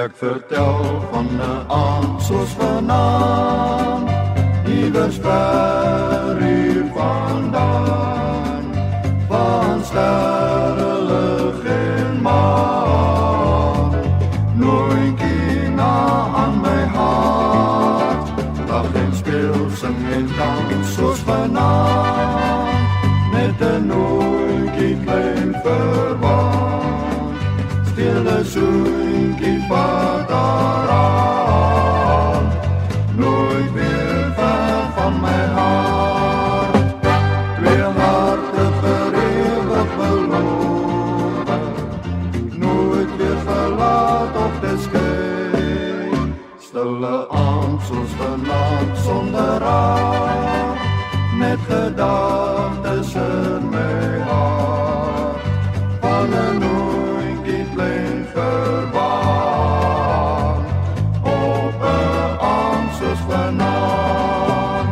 Ek vertel van 'n aand soos vanaand, iewers ver hier vandaan, van sterrelig en maan, nooitjie na aan my hart, lag en speel, sing en dans soos vanaand, met 'n nooitjie klein verwant, stille soentjie vat daaraan, nooit meer ver van my hart. Twee harte vir ewig beloof, nooit weer verlaat of te skei. Stille aand soos vanaand sonder raad, met gedagtes in my hart, van 'n nooitjie klein verwant, op 'n aand soos vanaand.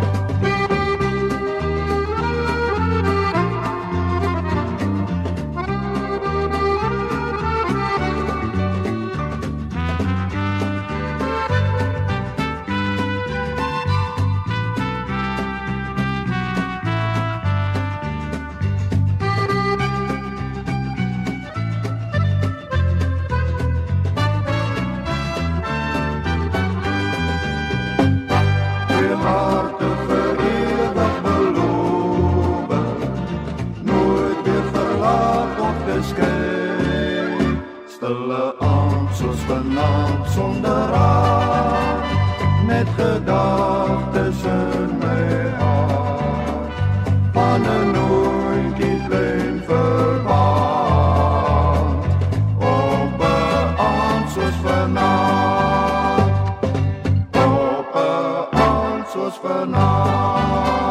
Twee harte vir ewig beloof, nooit weer verlaat of te skei. Stille aand soos vanaand sonder raad, met gedagtes in my hart, van 'n nooitjie klein verwant, op 'n aand soos vanaand, op 'n aand soos vanaand.